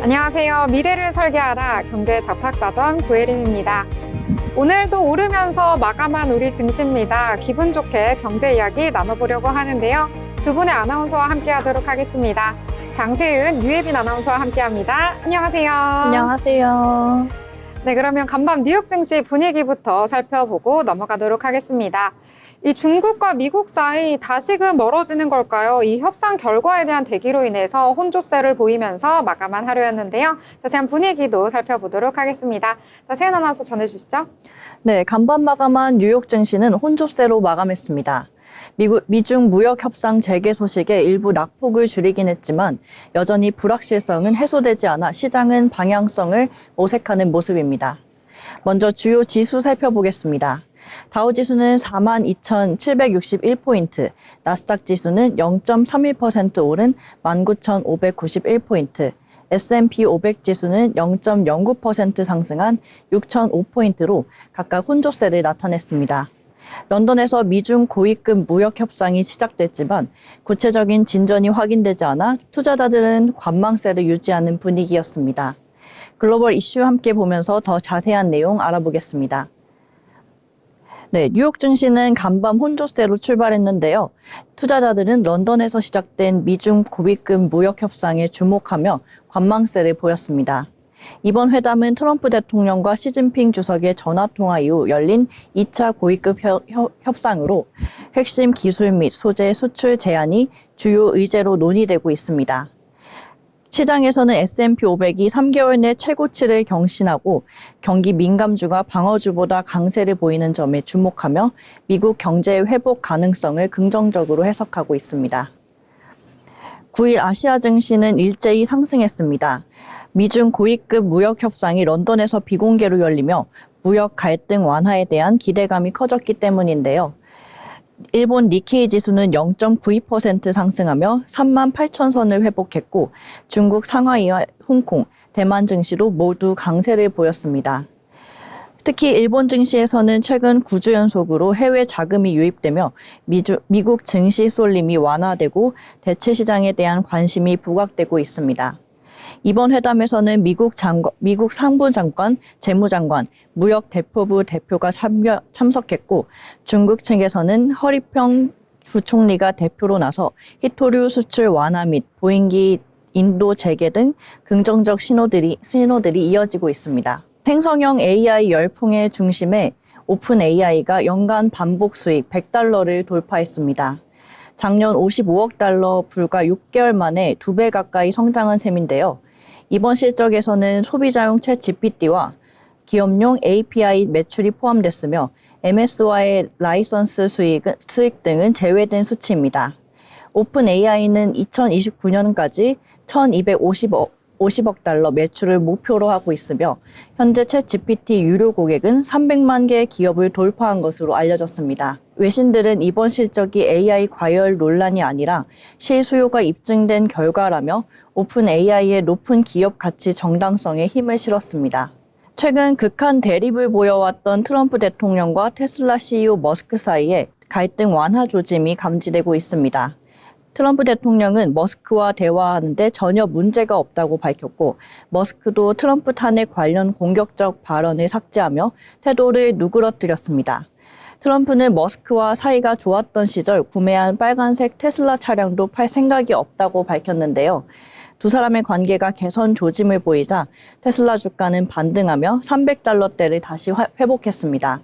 안녕하세요. 미래를 설계하라 경제 접학사전 구혜림입니다. 오늘도 오르면서 마감한 우리 증시입니다. 기분 좋게 경제 이야기 나눠보려고 하는데요. 두 분의 아나운서와 함께 하도록 하겠습니다. 장세은, 유혜빈 아나운서와 함께합니다. 안녕하세요. 안녕하세요. 네, 그러면 간밤 뉴욕 증시 분위기부터 살펴보고 넘어가도록 하겠습니다. 이 중국과 미국 사이 다시금 멀어지는 걸까요? 이 협상 결과에 대한 대기로 인해서 혼조세를 보이면서 마감한 하루였는데요. 자세한 분위기도 살펴보도록 하겠습니다. 자, 세은 아나운서 전해주시죠. 네, 간밤 마감한 뉴욕 증시는 혼조세로 마감했습니다. 미중 무역 협상 재개 소식에 일부 낙폭을 줄이긴 했지만 여전히 불확실성은 해소되지 않아 시장은 방향성을 모색하는 모습입니다. 먼저 주요 지수 살펴보겠습니다. 다우지수는 42,761포인트, 나스닥 지수는 0.31% 오른 19,591포인트, S&P 500 지수는 0.09% 상승한 6,005포인트로 각각 혼조세를 나타냈습니다. 런던에서 미중 고위급 무역 협상이 시작됐지만 구체적인 진전이 확인되지 않아 투자자들은 관망세를 유지하는 분위기였습니다. 글로벌 이슈 함께 보면서 더 자세한 내용 알아보겠습니다. 네, 뉴욕 증시는 간밤 혼조세로 출발했는데요. 투자자들은 런던에서 시작된 미중 고위급 무역 협상에 주목하며 관망세를 보였습니다. 이번 회담은 트럼프 대통령과 시진핑 주석의 전화통화 이후 열린 2차 고위급 협상으로 핵심 기술 및 소재 수출 제한이 주요 의제로 논의되고 있습니다. 시장에서는 S&P 500이 3개월 내 최고치를 경신하고 경기 민감주가 방어주보다 강세를 보이는 점에 주목하며 미국 경제의 회복 가능성을 긍정적으로 해석하고 있습니다. 9일 아시아 증시는 일제히 상승했습니다. 미중 고위급 무역 협상이 런던에서 비공개로 열리며 무역 갈등 완화에 대한 기대감이 커졌기 때문인데요. 일본 니케이 지수는 0.92% 상승하며 38,000선을 회복했고 중국 상하이와 홍콩, 대만 증시도 모두 강세를 보였습니다. 특히 일본 증시에서는 최근 9주 연속으로 해외 자금이 유입되며 미국 증시 쏠림이 완화되고 대체 시장에 대한 관심이 부각되고 있습니다. 이번 회담에서는 미국 상부장관, 재무장관, 무역 대표부 대표가 참석했고 중국 측에서는 허리평 부총리가 대표로 나서 히토류 수출 완화 및 보잉기 인도 재개 등 긍정적 신호들이 이어지고 있습니다. 생성형 AI 열풍의 중심에 오픈 AI가 연간 반복 수익 $100를 돌파했습니다. 작년 55억 달러 불과 6개월 만에 2배 가까이 성장한 셈인데요. 이번 실적에서는 소비자용 챗 GPT와 기업용 API 매출이 포함됐으며 MS와의 라이선스 수익 등은 제외된 수치입니다. 오픈 AI는 2029년까지 1,250억 달러 매출을 목표로 하고 있으며 현재 챗 GPT 유료 고객은 300만 개의 기업을 돌파한 것으로 알려졌습니다. 외신들은 이번 실적이 AI 과열 논란이 아니라 실수요가 입증된 결과라며 오픈 AI의 높은 기업 가치 정당성에 힘을 실었습니다. 최근 극한 대립을 보여왔던 트럼프 대통령과 테슬라 CEO 머스크 사이에 갈등 완화 조짐이 감지되고 있습니다. 트럼프 대통령은 머스크와 대화하는데 전혀 문제가 없다고 밝혔고 머스크도 트럼프 탄핵 관련 공격적 발언을 삭제하며 태도를 누그러뜨렸습니다. 트럼프는 머스크와 사이가 좋았던 시절 구매한 빨간색 테슬라 차량도 팔 생각이 없다고 밝혔는데요. 두 사람의 관계가 개선 조짐을 보이자 테슬라 주가는 반등하며 $300대를 다시 회복했습니다.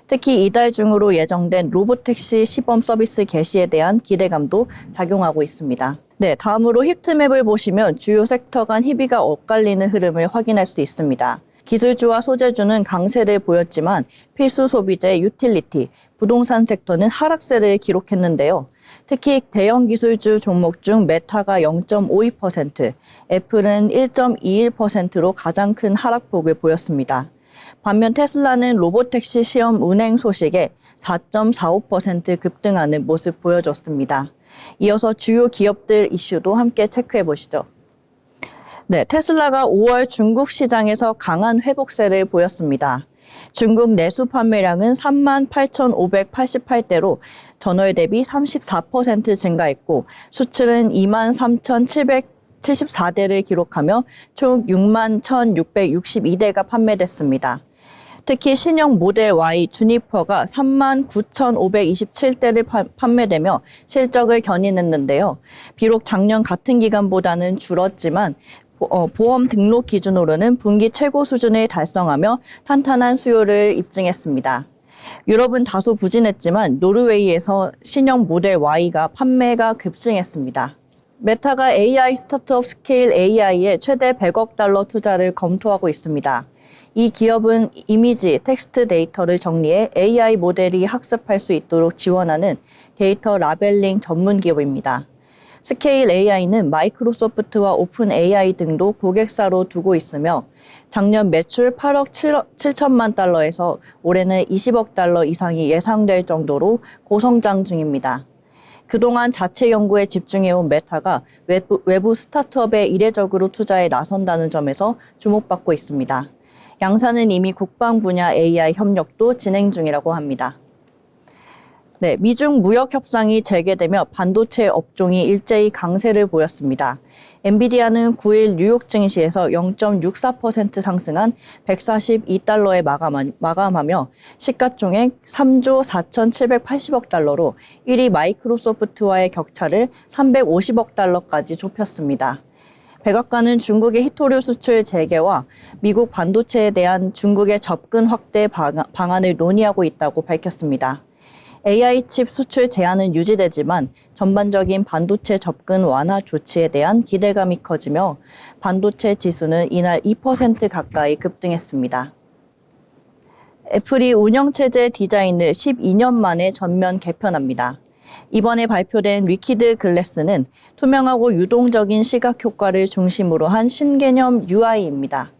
특히 이달 중으로 예정된 로보택시 시범 서비스 개시에 대한 기대감도 작용하고 있습니다. 네, 다음으로 힙트맵을 보시면 주요 섹터 간 희비가 엇갈리는 흐름을 확인할 수 있습니다. 기술주와 소재주는 강세를 보였지만 필수 소비재, 유틸리티, 부동산 섹터는 하락세를 기록했는데요. 특히 대형 기술주 종목 중 메타가 0.52%, 애플은 1.21%로 가장 큰 하락폭을 보였습니다. 반면 테슬라는 로보택시 시험 운행 소식에 4.45% 급등하는 모습 보여줬습니다. 이어서 주요 기업들 이슈도 함께 체크해 보시죠. 네, 테슬라가 5월 중국 시장에서 강한 회복세를 보였습니다. 중국 내수 판매량은 38,588대로 전월 대비 34% 증가했고 수출은 23,700 74대를 기록하며 총 6만 1,662대가 판매됐습니다. 특히 신형 모델 Y 주니퍼가 3만 9,527대를 판매되며 실적을 견인했는데요. 비록 작년 같은 기간보다는 줄었지만 보험 등록 기준으로는 분기 최고 수준을 달성하며 탄탄한 수요를 입증했습니다. 유럽은 다소 부진했지만 노르웨이에서 신형 모델 Y가 판매가 급증했습니다. 메타가 AI 스타트업 스케일 AI에 최대 100억 달러 투자를 검토하고 있습니다. 이 기업은 이미지, 텍스트 데이터를 정리해 AI 모델이 학습할 수 있도록 지원하는 데이터 라벨링 전문 기업입니다. 스케일 AI는 마이크로소프트와 오픈 AI 등도 고객사로 두고 있으며 작년 매출 8억 7천만 달러에서 올해는 20억 달러 이상이 예상될 정도로 고성장 중입니다. 그동안 자체 연구에 집중해온 메타가 외부 스타트업에 이례적으로 투자에 나선다는 점에서 주목받고 있습니다. 양사는 이미 국방 분야 AI 협력도 진행 중이라고 합니다. 네, 미중 무역 협상이 재개되며 반도체 업종이 일제히 강세를 보였습니다. 엔비디아는 9일 뉴욕 증시에서 0.64% 상승한 142달러에 마감하며 시가총액 3조 4,780억 달러로 1위 마이크로소프트와의 격차를 350억 달러까지 좁혔습니다. 백악관은 중국의 히토류 수출 재개와 미국 반도체에 대한 중국의 접근 확대 방안을 논의하고 있다고 밝혔습니다. AI 칩 수출 제한은 유지되지만 전반적인 반도체 접근 완화 조치에 대한 기대감이 커지며 반도체 지수는 이날 2% 가까이 급등했습니다. 애플이 운영체제 디자인을 12년 만에 전면 개편합니다. 이번에 발표된 위키드 글래스는 투명하고 유동적인 시각 효과를 중심으로 한 신개념 UI입니다.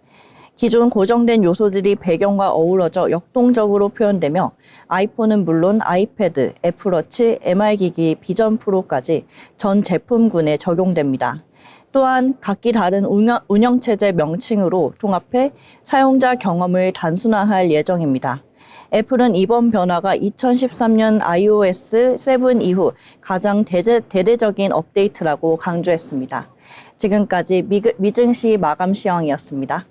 기존 고정된 요소들이 배경과 어우러져 역동적으로 표현되며 아이폰은 물론 아이패드, 애플워치, MR기기, 비전 프로까지 전 제품군에 적용됩니다. 또한 각기 다른 운영체제 명칭으로 통합해 사용자 경험을 단순화할 예정입니다. 애플은 이번 변화가 2013년 iOS 7 이후 가장 대대적인 업데이트라고 강조했습니다. 지금까지 미증시 마감 시황이었습니다.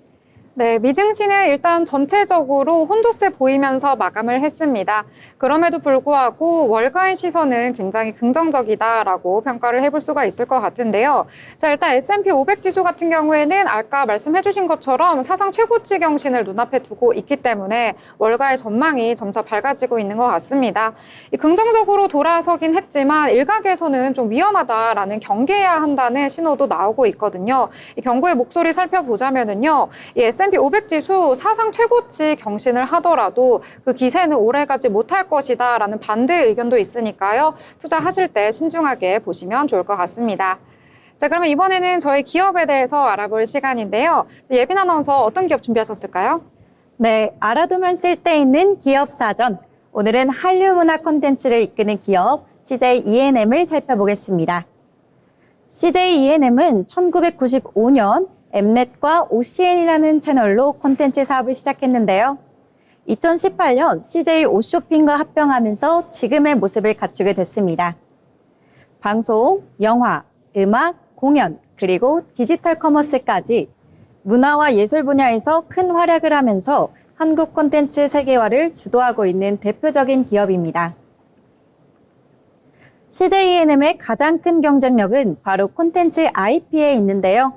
네, 미증시는 일단 전체적으로 혼조세 보이면서 마감을 했습니다. 그럼에도 불구하고 월가의 시선은 굉장히 긍정적이다라고 평가를 해볼 수가 있을 것 같은데요. 자, 일단 S&P 500 지수 같은 경우에는 아까 말씀해주신 것처럼 사상 최고치 경신을 눈앞에 두고 있기 때문에 월가의 전망이 점차 밝아지고 있는 것 같습니다. 긍정적으로 돌아서긴 했지만 일각에서는 좀 위험하다라는 경계해야 한다는 신호도 나오고 있거든요. 이 경고의 목소리 살펴보자면은요, 이 S&P 500 지수 사상 최고치 경신을 하더라도 그 기세는 오래가지 못할 것이다 라는 반대 의견도 있으니까요. 투자하실 때 신중하게 보시면 좋을 것 같습니다. 자, 그러면 이번에는 저희 기업에 대해서 알아볼 시간인데요. 예빈 아나운서 어떤 기업 준비하셨을까요? 네, 알아두면 쓸데있는 기업 사전. 오늘은 한류 문화 콘텐츠를 이끄는 기업 CJ E&M을 살펴보겠습니다. CJ E&M은 1995년 엠넷과 OCN이라는 채널로 콘텐츠 사업을 시작했는데요. 2018년 CJ 오쇼핑과 합병하면서 지금의 모습을 갖추게 됐습니다. 방송, 영화, 음악, 공연, 그리고 디지털 커머스까지 문화와 예술 분야에서 큰 활약을 하면서 한국 콘텐츠 세계화를 주도하고 있는 대표적인 기업입니다. CJ E&M의 가장 큰 경쟁력은 바로 콘텐츠 IP에 있는데요.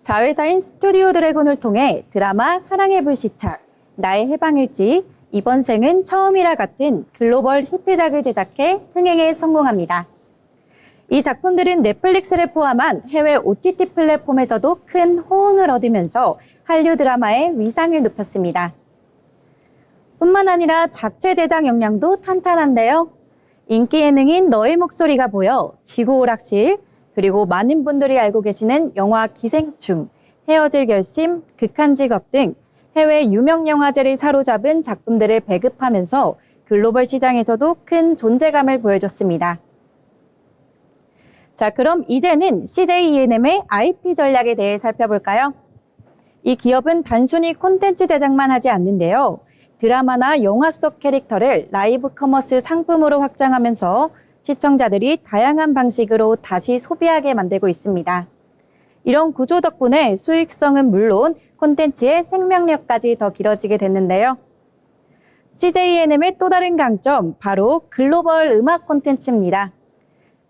자회사인 스튜디오 드래곤을 통해 드라마 사랑의 불시착, 나의 해방일지, 이번 생은 처음이라 같은 글로벌 히트작을 제작해 흥행에 성공합니다. 이 작품들은 넷플릭스를 포함한 해외 OTT 플랫폼에서도 큰 호응을 얻으면서 한류 드라마의 위상을 높였습니다. 뿐만 아니라 자체 제작 역량도 탄탄한데요. 인기 예능인 너의 목소리가 보여, 지구오락실, 그리고 많은 분들이 알고 계시는 영화 기생충, 헤어질 결심, 극한 직업 등 해외 유명 영화제를 사로잡은 작품들을 배급하면서 글로벌 시장에서도 큰 존재감을 보여줬습니다. 자, 그럼 이제는 CJ E&M의 IP 전략에 대해 살펴볼까요? 이 기업은 단순히 콘텐츠 제작만 하지 않는데요. 드라마나 영화 속 캐릭터를 라이브 커머스 상품으로 확장하면서 시청자들이 다양한 방식으로 다시 소비하게 만들고 있습니다. 이런 구조 덕분에 수익성은 물론 콘텐츠의 생명력까지 더 길어지게 됐는데요. CJ ENM의 또 다른 강점, 바로 글로벌 음악 콘텐츠입니다.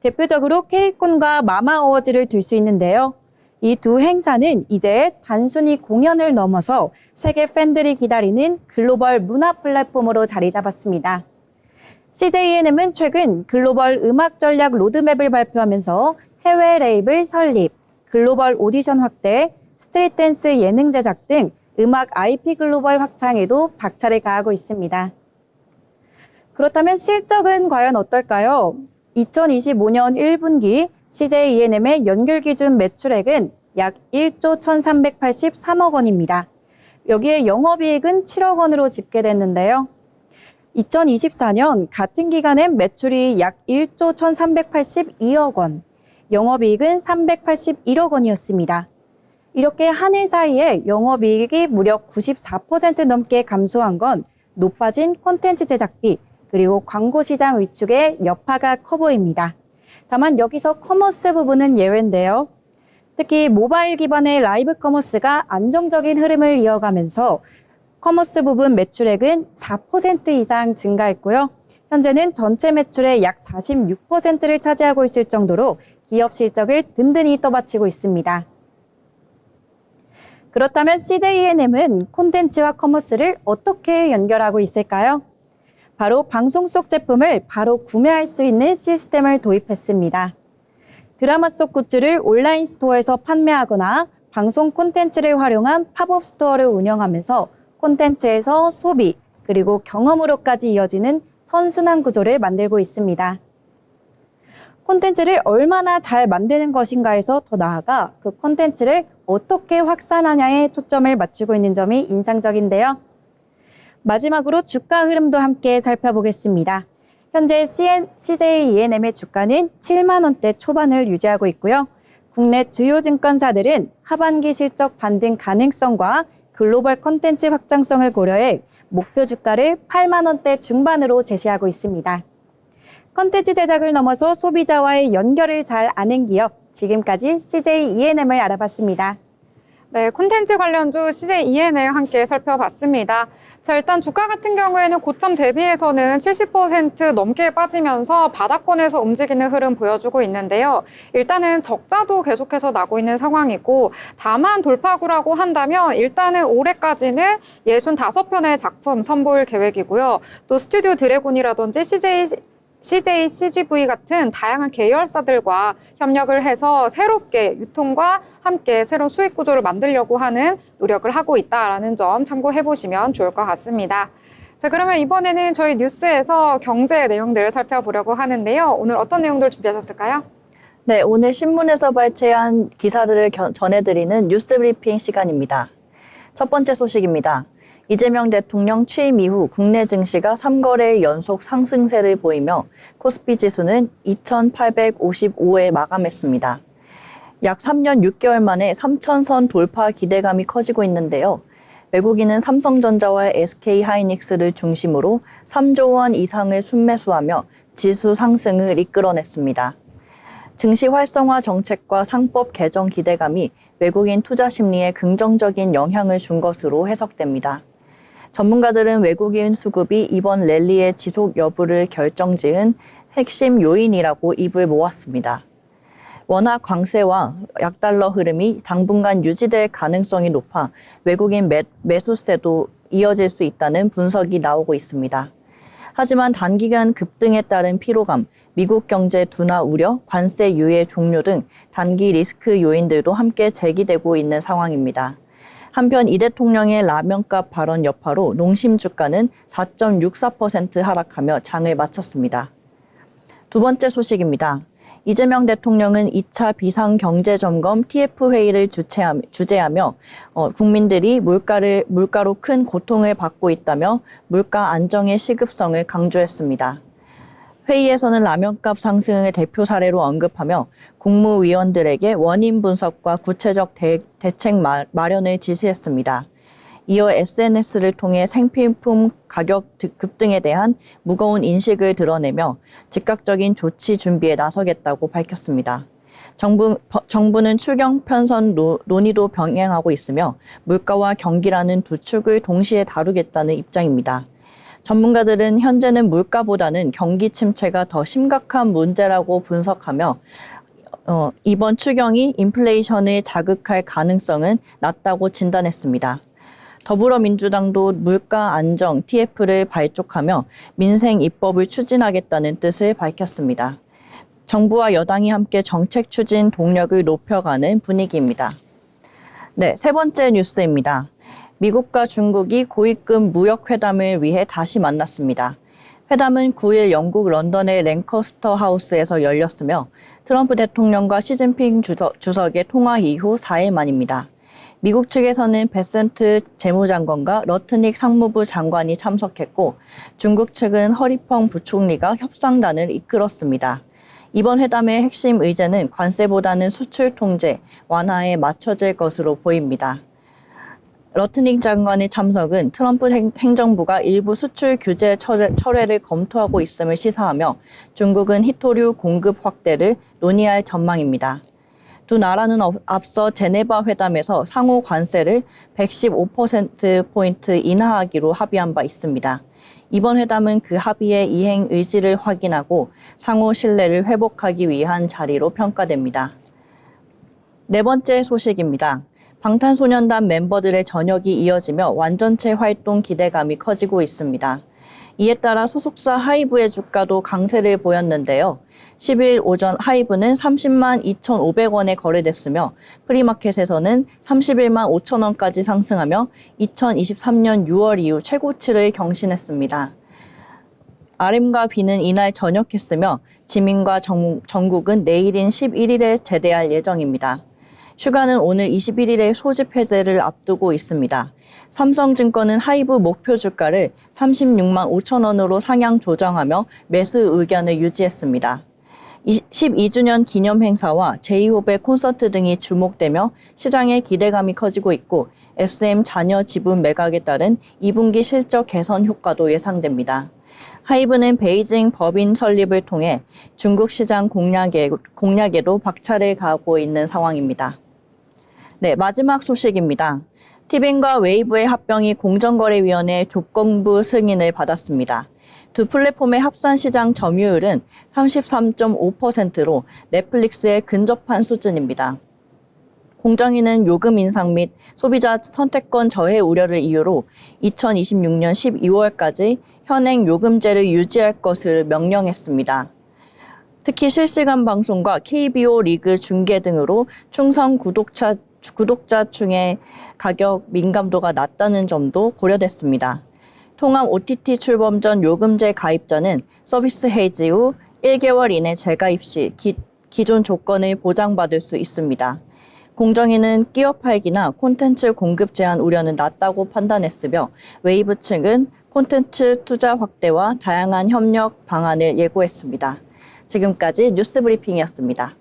대표적으로 K콘과 마마 어워즈를 들 수 있는데요. 이 두 행사는 이제 단순히 공연을 넘어서 세계 팬들이 기다리는 글로벌 문화 플랫폼으로 자리 잡았습니다. CJ ENM은 최근 글로벌 음악 전략 로드맵을 발표하면서 해외 레이블 설립, 글로벌 오디션 확대, 스트릿 댄스 예능 제작 등 음악 IP 글로벌 확장에도 박차를 가하고 있습니다. 그렇다면 실적은 과연 어떨까요? 2025년 1분기 CJ ENM의 연결 기준 매출액은 약 1조 1,383억 원입니다. 여기에 영업이익은 7억 원으로 집계됐는데요. 2024년 같은 기간엔 매출이 약 1조 1,382억 원, 영업이익은 381억 원이었습니다. 이렇게 한 해 사이에 영업이익이 무려 94% 넘게 감소한 건 높아진 콘텐츠 제작비, 그리고 광고 시장 위축의 여파가 커 보입니다. 다만 여기서 커머스 부분은 예외인데요. 특히 모바일 기반의 라이브 커머스가 안정적인 흐름을 이어가면서 커머스 부분 매출액은 4% 이상 증가했고요. 현재는 전체 매출의 약 46%를 차지하고 있을 정도로 기업 실적을 든든히 떠받치고 있습니다. 그렇다면 CJ ENM은 콘텐츠와 커머스를 어떻게 연결하고 있을까요? 바로 방송 속 제품을 바로 구매할 수 있는 시스템을 도입했습니다. 드라마 속 굿즈를 온라인 스토어에서 판매하거나 방송 콘텐츠를 활용한 팝업 스토어를 운영하면서 콘텐츠에서 소비, 그리고 경험으로까지 이어지는 선순환 구조를 만들고 있습니다. 콘텐츠를 얼마나 잘 만드는 것인가에서 더 나아가 그 콘텐츠를 어떻게 확산하냐에 초점을 맞추고 있는 점이 인상적인데요. 마지막으로 주가 흐름도 함께 살펴보겠습니다. 현재 CJ ENM의 주가는 7만 원대 초반을 유지하고 있고요. 국내 주요 증권사들은 하반기 실적 반등 가능성과 글로벌 콘텐츠 확장성을 고려해 목표 주가를 8만 원대 중반으로 제시하고 있습니다. 콘텐츠 제작을 넘어서 소비자와의 연결을 잘 아는 기업, 지금까지 CJ ENM을 알아봤습니다. 네, 콘텐츠 관련주 CJ ENM 함께 살펴봤습니다. 자, 일단 주가 같은 경우에는 고점 대비해서는 70% 넘게 빠지면서 바닥권에서 움직이는 흐름 보여주고 있는데요. 일단은 적자도 계속해서 나고 있는 상황이고, 다만 돌파구라고 한다면 일단은 올해까지는 65편의 작품 선보일 계획이고요. 또 스튜디오 드래곤이라든지 CJ CGV 같은 다양한 계열사들과 협력을 해서 새롭게 유통과 함께 새로운 수익 구조를 만들려고 하는 노력을 하고 있다라는 점 참고해 보시면 좋을 것 같습니다. 자, 그러면 이번에는 저희 뉴스에서 경제 내용들을 살펴보려고 하는데요. 오늘 어떤 내용들 준비하셨을까요? 네, 오늘 신문에서 발췌한 기사들을 전해드리는 뉴스 브리핑 시간입니다. 첫 번째 소식입니다. 이재명 대통령 취임 이후 국내 증시가 3거래일 연속 상승세를 보이며 코스피 지수는 2,855에 마감했습니다. 약 3년 6개월 만에 3,000선 돌파 기대감이 커지고 있는데요. 외국인은 삼성전자와 SK하이닉스를 중심으로 3조 원 이상을 순매수하며 지수 상승을 이끌어냈습니다. 증시 활성화 정책과 상법 개정 기대감이 외국인 투자 심리에 긍정적인 영향을 준 것으로 해석됩니다. 전문가들은 외국인 수급이 이번 랠리의 지속 여부를 결정지은 핵심 요인이라고 입을 모았습니다. 원화 강세와 약달러 흐름이 당분간 유지될 가능성이 높아 외국인 매수세도 이어질 수 있다는 분석이 나오고 있습니다. 하지만 단기간 급등에 따른 피로감, 미국 경제 둔화 우려, 관세 유예 종료 등 단기 리스크 요인들도 함께 제기되고 있는 상황입니다. 한편 이 대통령의 라면값 발언 여파로 농심 주가는 4.64% 하락하며 장을 마쳤습니다. 두 번째 소식입니다. 이재명 대통령은 2차 비상경제점검 TF회의를 주재하며 국민들이 물가로 큰 고통을 받고 있다며 물가 안정의 시급성을 강조했습니다. 회의에서는 라면값 상승을 대표 사례로 언급하며 국무위원들에게 원인 분석과 구체적 대책 마련을 지시했습니다. 이어 SNS를 통해 생필품 가격 급등에 대한 무거운 인식을 드러내며 즉각적인 조치 준비에 나서겠다고 밝혔습니다. 정부는 추경 편성 논의도 병행하고 있으며 물가와 경기라는 두 축을 동시에 다루겠다는 입장입니다. 전문가들은 현재는 물가보다는 경기 침체가 더 심각한 문제라고 분석하며 이번 추경이 인플레이션을 자극할 가능성은 낮다고 진단했습니다. 더불어민주당도 물가 안정 TF를 발족하며 민생 입법을 추진하겠다는 뜻을 밝혔습니다. 정부와 여당이 함께 정책 추진 동력을 높여가는 분위기입니다. 네, 세 번째 뉴스입니다. 미국과 중국이 고위급 무역회담을 위해 다시 만났습니다. 회담은 9일 영국 런던의 랭커스터 하우스에서 열렸으며 트럼프 대통령과 시진핑 주석의 통화 이후 4일 만입니다. 미국 측에서는 베센트 재무장관과 러트닉 상무부 장관이 참석했고 중국 측은 허리펑 부총리가 협상단을 이끌었습니다. 이번 회담의 핵심 의제는 관세보다는 수출 통제, 완화에 맞춰질 것으로 보입니다. 러트닉 장관의 참석은 트럼프 행정부가 일부 수출 규제 철회를 검토하고 있음을 시사하며 중국은 히토류 공급 확대를 논의할 전망입니다. 두 나라는 앞서 제네바 회담에서 상호 관세를 115%포인트 인하하기로 합의한 바 있습니다. 이번 회담은 그 합의의 이행 의지를 확인하고 상호 신뢰를 회복하기 위한 자리로 평가됩니다. 네 번째 소식입니다. 방탄소년단 멤버들의 전역이 이어지며 완전체 활동 기대감이 커지고 있습니다. 이에 따라 소속사 하이브의 주가도 강세를 보였는데요. 10일 오전 하이브는 30만 2,500원에 거래됐으며 프리마켓에서는 31만 5천 원까지 상승하며 2023년 6월 이후 최고치를 경신했습니다. RM과 B는 이날 전역했으며 지민과 정국은 내일인 11일에 제대할 예정입니다. 슈가는 오늘 21일에 소집 해제를 앞두고 있습니다. 삼성증권은 하이브 목표 주가를 36만 5천 원으로 상향 조정하며 매수 의견을 유지했습니다. 12주년 기념 행사와 제2호배 콘서트 등이 주목되며 시장의 기대감이 커지고 있고 SM 잔여 지분 매각에 따른 2분기 실적 개선 효과도 예상됩니다. 하이브는 베이징 법인 설립을 통해 중국 시장 공략에도 박차를 가하고 있는 상황입니다. 네, 마지막 소식입니다. 티빙과 웨이브의 합병이 공정거래위원회 조건부 승인을 받았습니다. 두 플랫폼의 합산 시장 점유율은 33.5%로 넷플릭스에 근접한 수준입니다. 공정위는 요금 인상 및 소비자 선택권 저해 우려를 이유로 2026년 12월까지 현행 요금제를 유지할 것을 명령했습니다. 특히 실시간 방송과 KBO 리그 중계 등으로 충성 구독자층의 가격 민감도가 낮다는 점도 고려됐습니다. 통합 OTT 출범 전 요금제 가입자는 서비스 해지 후 1개월 이내 재가입 시 기존 조건을 보장받을 수 있습니다. 공정위는 끼어 팔기나 콘텐츠 공급 제한 우려는 낮다고 판단했으며 웨이브 측은 콘텐츠 투자 확대와 다양한 협력 방안을 예고했습니다. 지금까지 뉴스 브리핑이었습니다.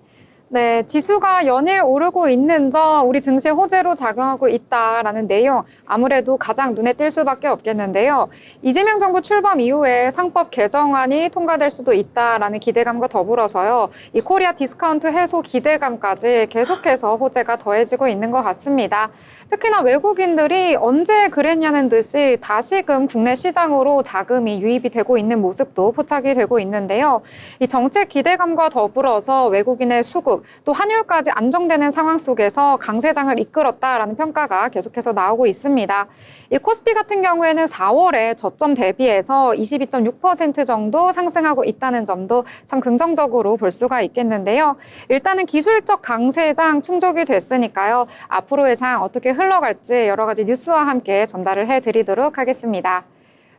네, 지수가 연일 오르고 있는 점 우리 증시에 호재로 작용하고 있다라는 내용 아무래도 가장 눈에 띌 수밖에 없겠는데요. 이재명 정부 출범 이후에 상법 개정안이 통과될 수도 있다라는 기대감과 더불어서요. 이 코리아 디스카운트 해소 기대감까지 계속해서 호재가 더해지고 있는 것 같습니다. 특히나 외국인들이 언제 그랬냐는 듯이 다시금 국내 시장으로 자금이 유입이 되고 있는 모습도 포착이 되고 있는데요. 이 정책 기대감과 더불어서 외국인의 수급, 또 환율까지 안정되는 상황 속에서 강세장을 이끌었다라는 평가가 계속해서 나오고 있습니다. 이 코스피 같은 경우에는 4월에 저점 대비해서 22.6% 정도 상승하고 있다는 점도 참 긍정적으로 볼 수가 있겠는데요. 일단은 기술적 강세장 충족이 됐으니까요. 앞으로의 장 어떻게 흘러갈지 여러 가지 뉴스와 함께 전달을 해드리도록 하겠습니다.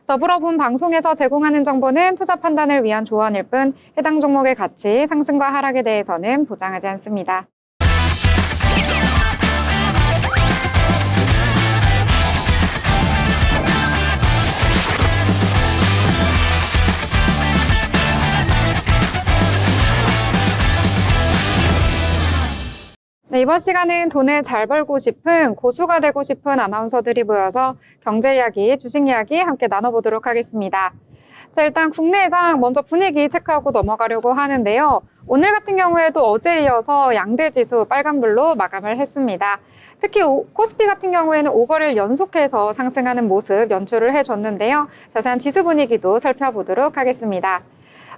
더불어 본 방송에서 제공하는 정보는 투자 판단을 위한 조언일 뿐 해당 종목의 가치, 상승과 하락에 대해서는 보장하지 않습니다. 네, 이번 시간은 돈을 잘 벌고 싶은 고수가 되고 싶은 아나운서들이 모여서 경제 이야기, 주식 이야기 함께 나눠보도록 하겠습니다. 자, 일단 국내장 먼저 분위기 체크하고 넘어가려고 하는데요. 오늘 같은 경우에도 어제에 이어서 양대 지수 빨간불로 마감을 했습니다. 특히 코스피 같은 경우에는 5거래일 연속해서 상승하는 모습 연출을 해줬는데요. 자세한 지수 분위기도 살펴보도록 하겠습니다.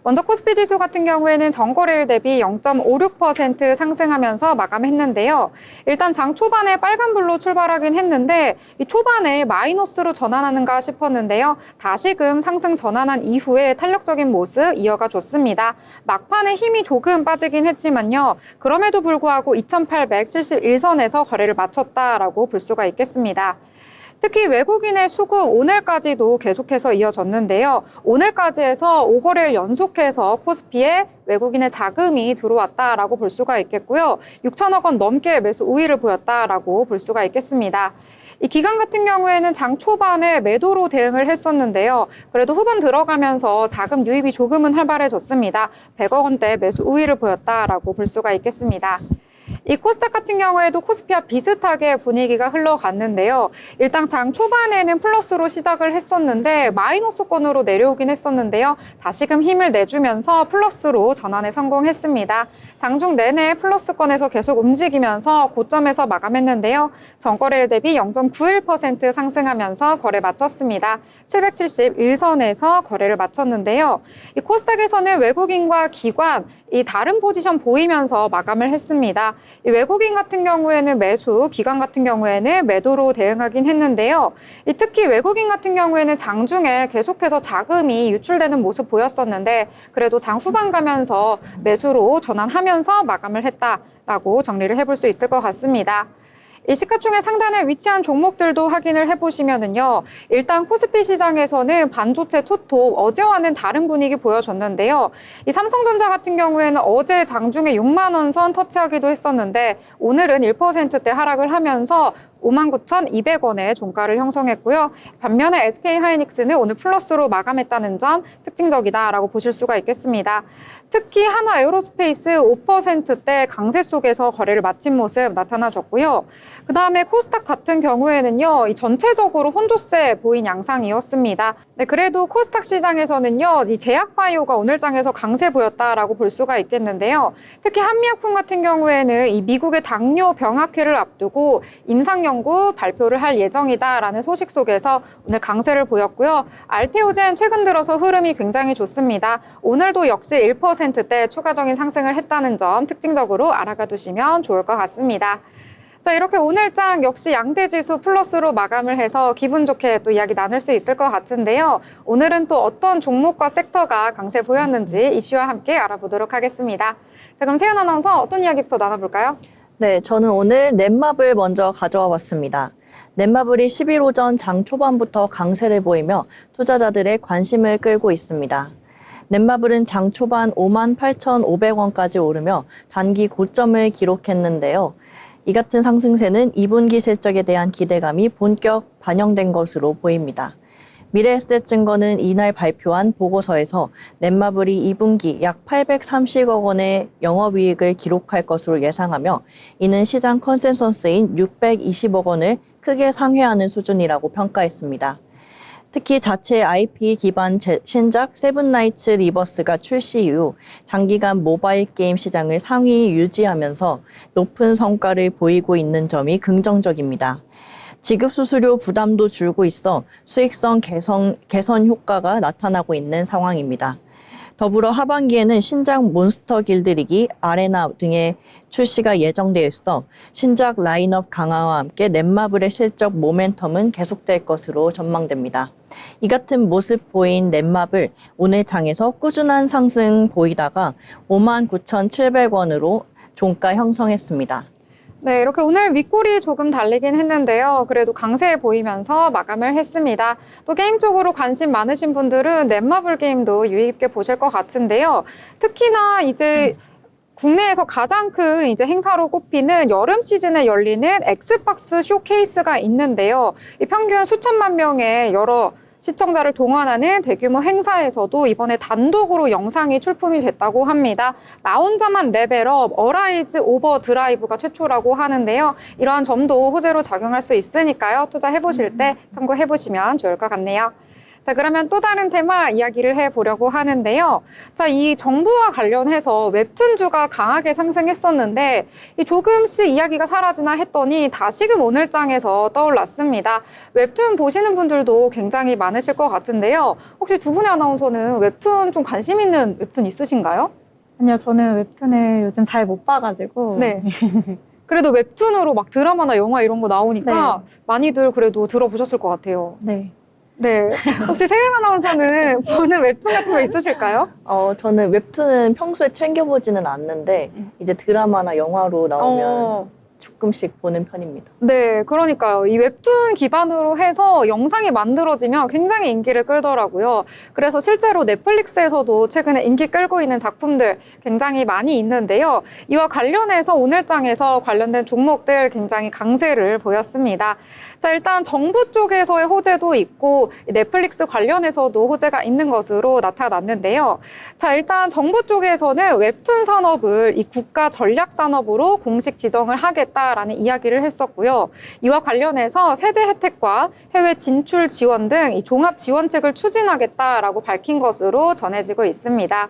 먼저 코스피 지수 같은 경우에는 전거래일 대비 0.56% 상승하면서 마감했는데요. 일단 장 초반에 빨간불로 출발하긴 했는데 이 초반에 마이너스로 전환하는가 싶었는데요. 다시금 상승 전환한 이후에 탄력적인 모습 이어가 줬습니다. 막판에 힘이 조금 빠지긴 했지만요. 그럼에도 불구하고 2871선에서 거래를 마쳤다라고 볼 수가 있겠습니다. 특히 외국인의 수급 오늘까지도 계속해서 이어졌는데요. 오늘까지 해서 5거래일 연속해서 코스피에 외국인의 자금이 들어왔다라고 볼 수가 있겠고요. 6천억 원 넘게 매수 우위를 보였다라고 볼 수가 있겠습니다. 이 기간 같은 경우에는 장 초반에 매도로 대응을 했었는데요. 그래도 후반 들어가면서 자금 유입이 조금은 활발해졌습니다. 100억 원대 매수 우위를 보였다라고 볼 수가 있겠습니다. 이 코스닥 같은 경우에도 코스피와 비슷하게 분위기가 흘러갔는데요. 일단 장 초반에는 플러스로 시작을 했었는데 마이너스권으로 내려오긴 했었는데요. 다시금 힘을 내주면서 플러스로 전환에 성공했습니다. 장중 내내 플러스권에서 계속 움직이면서 고점에서 마감했는데요. 전거래일 대비 0.91% 상승하면서 거래 마쳤습니다. 771선에서 거래를 마쳤는데요. 이 코스닥에서는 외국인과 기관, 이 다른 포지션 보이면서 마감을 했습니다. 이 외국인 같은 경우에는 매수, 기관 같은 경우에는 매도로 대응하긴 했는데요. 특히 외국인 같은 경우에는 장중에 계속해서 자금이 유출되는 모습 보였었는데 그래도 장 후반 가면서 매수로 전환하면서 마감을 했다라고 정리를 해볼 수 있을 것 같습니다. 이 시가총액 상단에 위치한 종목들도 확인을 해보시면은요. 일단 코스피 시장에서는 반도체, 투톱, 어제와는 다른 분위기 보여줬는데요. 이 삼성전자 같은 경우에는 어제 장중에 6만 원 선 터치하기도 했었는데 오늘은 1%대 하락을 하면서 59,200원의 종가를 형성했고요. 반면에 SK하이닉스는 오늘 플러스로 마감했다는 점 특징적이다라고 보실 수가 있겠습니다. 특히 한화 에어로스페이스 5%대 강세 속에서 거래를 마친 모습 나타나줬고요. 그다음에 코스닥 같은 경우에는요. 이 전체적으로 혼조세 보인 양상이었습니다. 네, 그래도 코스닥 시장에서는요. 이 제약바이오가 오늘 장에서 강세 보였다라고 볼 수가 있겠는데요. 특히 한미약품 같은 경우에는 이 미국의 당뇨 병학회를 앞두고 임상연구 발표를 할 예정이다라는 소식 속에서 오늘 강세를 보였고요. 알테오젠 최근 들어서 흐름이 굉장히 좋습니다. 오늘도 역시 1%대 추가적인 상승을 했다는 점 특징적으로 알아가 두시면 좋을 것 같습니다. 자, 이렇게 오늘장 역시 양대지수 플러스로 마감을 해서 기분 좋게 또 이야기 나눌 수 있을 것 같은데요. 오늘은 또 어떤 종목과 섹터가 강세 보였는지 이슈와 함께 알아보도록 하겠습니다. 자, 그럼 채연 아나운서 어떤 이야기부터 나눠볼까요? 네, 저는 오늘 넷마블 먼저 가져와 봤습니다. 넷마블이 10일 오전 장 초반부터 강세를 보이며 투자자들의 관심을 끌고 있습니다. 넷마블은 장 초반 58,500원까지 오르며 단기 고점을 기록했는데요. 이 같은 상승세는 2분기 실적에 대한 기대감이 본격 반영된 것으로 보입니다. 미래에셋증권은 이날 발표한 보고서에서 넷마블이 2분기 약 830억 원의 영업이익을 기록할 것으로 예상하며 이는 시장 컨센서스인 620억 원을 크게 상회하는 수준이라고 평가했습니다. 특히 자체 IP 기반 신작 세븐나이츠 리버스가 출시 이후 장기간 모바일 게임 시장을 상위 유지하면서 높은 성과를 보이고 있는 점이 긍정적입니다. 지급 수수료 부담도 줄고 있어 수익성 개선 효과가 나타나고 있는 상황입니다. 더불어 하반기에는 신작 몬스터 길들이기, 아레나 등의 출시가 예정되어 있어 신작 라인업 강화와 함께 넷마블의 실적 모멘텀은 계속될 것으로 전망됩니다. 이 같은 모습 보인 넷마블 오늘 장에서 꾸준한 상승 보이다가 59,700원으로 종가 형성했습니다. 네, 이렇게 오늘 윗골이 조금 달리긴 했는데요. 그래도 강세 보이면서 마감을 했습니다. 또 게임 쪽으로 관심 많으신 분들은 넷마블 게임도 유의 깊게 보실 것 같은데요. 특히나 이제 국내에서 가장 큰 이제 행사로 꼽히는 여름 시즌에 열리는 엑스박스 쇼케이스가 있는데요. 이 평균 수천만 명의 여러 시청자를 동원하는 대규모 행사에서도 이번에 단독으로 영상이 출품이 됐다고 합니다. 나 혼자만 레벨업, 어라이즈 오버드라이브가 최초라고 하는데요. 이러한 점도 호재로 작용할 수 있으니까요. 투자해보실 때 참고해보시면 좋을 것 같네요. 자, 그러면 또 다른 테마 이야기를 해보려고 하는데요. 자, 이 정부와 관련해서 웹툰주가 강하게 상승했었는데 이 조금씩 이야기가 사라지나 했더니 다시금 오늘장에서 떠올랐습니다. 웹툰 보시는 분들도 굉장히 많으실 것 같은데요. 혹시 두 분의 아나운서는 웹툰 좀 관심 있는 웹툰 있으신가요? 아니요, 저는 웹툰을 요즘 잘 못 봐가지고. 네. 그래도 웹툰으로 막 드라마나 영화 이런 거 나오니까 많이들 그래도 들어보셨을 것 같아요. 네. 네. 혹시 세금 아나운서는 보는 웹툰 같은 거 있으실까요? 저는 웹툰은 평소에 챙겨보지는 않는데 이제 드라마나 영화로 나오면 조금씩 보는 편입니다. 네, 그러니까요. 이 웹툰 기반으로 해서 영상이 만들어지면 굉장히 인기를 끌더라고요. 그래서 실제로 넷플릭스에서도 최근에 인기 끌고 있는 작품들 굉장히 많이 있는데요. 이와 관련해서 오늘장에서 관련된 종목들 굉장히 강세를 보였습니다. 자, 일단 정부 쪽에서의 호재도 있고 넷플릭스 관련해서도 호재가 있는 것으로 나타났는데요. 자, 일단 정부 쪽에서는 웹툰 산업을 이 국가 전략 산업으로 공식 지정을 하겠다라는 이야기를 했었고요. 이와 관련해서 세제 혜택과 해외 진출 지원 등 이 종합 지원책을 추진하겠다라고 밝힌 것으로 전해지고 있습니다.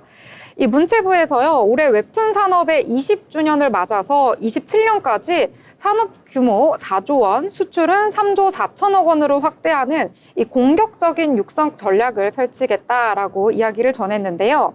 이 문체부에서요, 올해 웹툰 산업의 20주년을 맞아서 27년까지 산업 규모 4조 원, 수출은 3조 4천억 원으로 확대하는 이 공격적인 육성 전략을 펼치겠다라고 이야기를 전했는데요.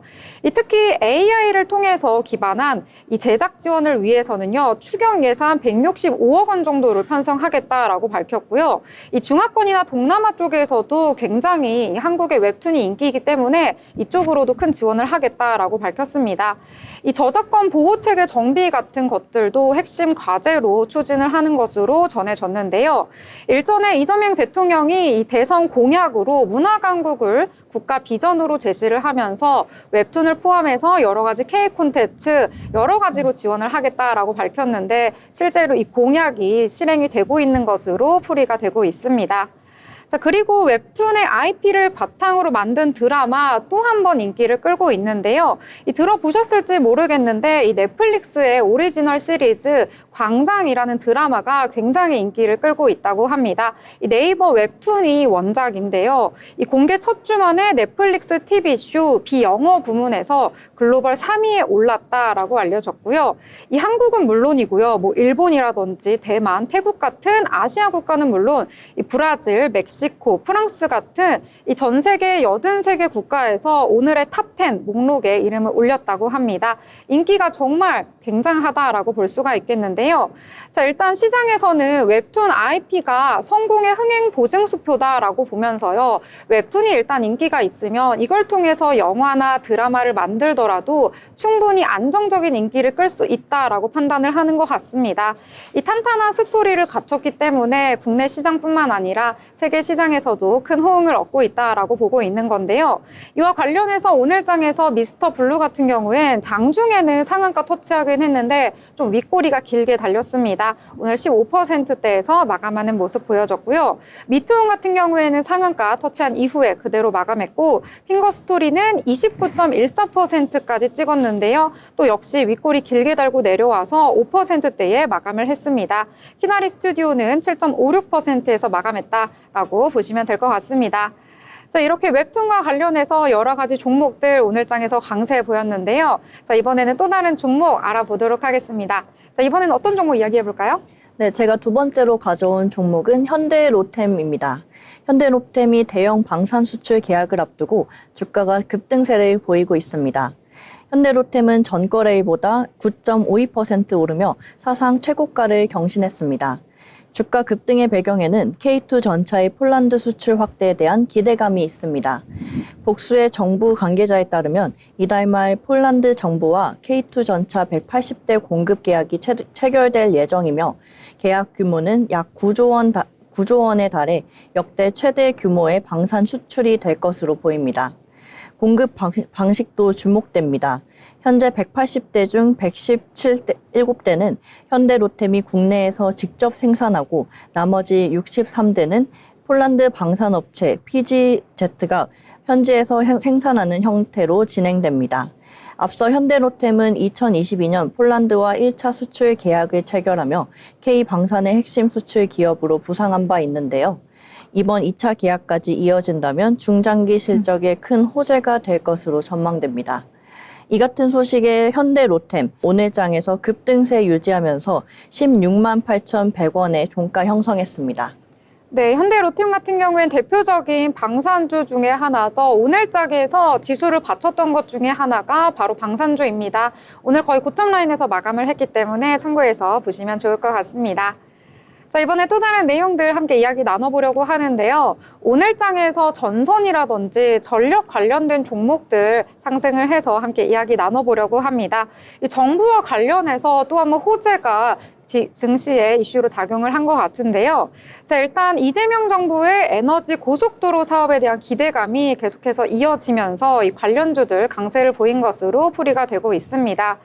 특히 AI를 통해서 기반한 이 제작 지원을 위해서는요, 추경 예산 165억 원 정도를 편성하겠다라고 밝혔고요. 이 중화권이나 동남아 쪽에서도 굉장히 한국의 웹툰이 인기이기 때문에 이쪽으로도 큰 지원을 하겠다라고 밝혔습니다. 이 저작권 보호 체계 정비 같은 것들도 핵심 과제로 추진을 하는 것으로 전해졌는데요. 일전에 이재명 대통령이 이 대선 공약으로 문화강국을 국가 비전으로 제시를 하면서 웹툰을 포함해서 여러 가지 K 콘텐츠 여러 가지로 지원을 하겠다라고 밝혔는데 실제로 이 공약이 실행이 되고 있는 것으로 풀이가 되고 있습니다. 자, 그리고 웹툰의 IP를 바탕으로 만든 드라마 또 한 번 인기를 끌고 있는데요. 들어보셨을지 모르겠는데 이 넷플릭스의 오리지널 시리즈 광장이라는 드라마가 굉장히 인기를 끌고 있다고 합니다. 이 네이버 웹툰이 원작인데요. 이 공개 첫 주 만에 넷플릭스 TV쇼 비영어 부문에서 글로벌 3위에 올랐다라고 알려졌고요. 이 한국은 물론이고요. 뭐 일본이라든지 대만, 태국 같은 아시아 국가는 물론 이 브라질, 멕시코, 프랑스 같은 이 전 세계 83개 국가에서 오늘의 탑10 목록에 이름을 올렸다고 합니다. 인기가 정말 굉장하다라고 볼 수가 있겠는데요. 자, 일단 시장에서는 웹툰 IP가 성공의 흥행 보증수표다라고 보면서요. 웹툰이 일단 인기가 있으면 이걸 통해서 영화나 드라마를 만들더라도 충분히 안정적인 인기를 끌 수 있다라고 판단을 하는 것 같습니다. 이 탄탄한 스토리를 갖췄기 때문에 국내 시장뿐만 아니라 세계 시장에서도 큰 호응을 얻고 있다라고 보고 있는 건데요. 이와 관련해서 오늘장에서 미스터 블루 같은 경우엔 장중에는 상한가 터치하긴 했는데 좀 윗꼬리가 길게 달렸습니다. 오늘 15%대에서 마감하는 모습 보여졌고요. 미투홈 같은 경우에는 상한가 터치한 이후에 그대로 마감했고 핑거스토리는 29.14%까지 찍었는데요. 또 역시 윗꼬리 길게 달고 내려와서 5%대에 마감을 했습니다. 키나리 스튜디오는 7.56%에서 마감했다라고 보시면 될 것 같습니다. 자, 이렇게 웹툰과 관련해서 여러 가지 종목들 오늘장에서 강세 보였는데요. 자, 이번에는 또 다른 종목 알아보도록 하겠습니다. 자, 이번에는 어떤 종목 이야기해 볼까요? 네, 제가 두 번째로 가져온 종목은 현대로템입니다. 현대로템이 대형 방산 수출 계약을 앞두고 주가가 급등세를 보이고 있습니다. 현대로템은 전거래일보다 9.52% 오르며 사상 최고가를 경신했습니다. 주가 급등의 배경에는 K2 전차의 폴란드 수출 확대에 대한 기대감이 있습니다. 복수의 정부 관계자에 따르면 이달 말 폴란드 정부와 K2 전차 180대 공급 계약이 체결될 예정이며 계약 규모는 약 9조 원에 달해 역대 최대 규모의 방산 수출이 될 것으로 보입니다. 공급 방식도 주목됩니다. 현재 180대 중 117대는 현대로템이 국내에서 직접 생산하고 나머지 63대는 폴란드 방산업체 PGZ가 현지에서 생산하는 형태로 진행됩니다. 앞서 현대로템은 2022년 폴란드와 1차 수출 계약을 체결하며 K방산의 핵심 수출 기업으로 부상한 바 있는데요. 이번 2차 계약까지 이어진다면 중장기 실적에 큰 호재가 될 것으로 전망됩니다. 이 같은 소식에 현대 로템 오늘장에서 급등세 유지하면서 16만 8,100원의 종가 형성했습니다. 네, 현대로템 같은 경우엔 대표적인 방산주 중에 하나죠. 오늘장에서 지수를 받쳤던 것 중에 하나가 바로 방산주입니다. 오늘 거의 고점 라인에서 마감을 했기 때문에 참고해서 보시면 좋을 것 같습니다. 자, 이번에 또 다른 내용들 함께 이야기 나눠보려고 하는데요. 오늘장에서 전선이라든지 전력 관련된 종목들 상승을 해서 함께 이야기 나눠보려고 합니다. 이 정부와 관련해서 또 한번 호재가 증시에 이슈로 작용을 한 것 같은데요. 자, 일단 이재명 정부의 에너지 고속도로 사업에 대한 기대감이 계속해서 이어지면서 이 관련주들 강세를 보인 것으로 풀이가 되고 있습니다.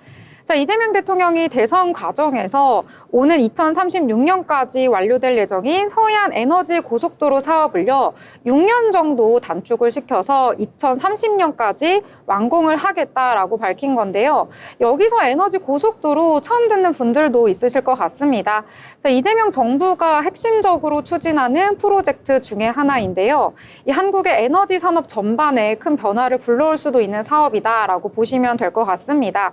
자, 이재명 대통령이 대선 과정에서 오는 2036년까지 완료될 예정인 서해안 에너지 고속도로 사업을요, 6년 정도 단축을 시켜서 2030년까지 완공을 하겠다라고 밝힌 건데요. 여기서 에너지 고속도로 처음 듣는 분들도 있으실 것 같습니다. 자, 이재명 정부가 핵심적으로 추진하는 프로젝트 중에 하나인데요. 이 한국의 에너지 산업 전반에 큰 변화를 불러올 수도 있는 사업이다라고 보시면 될 것 같습니다.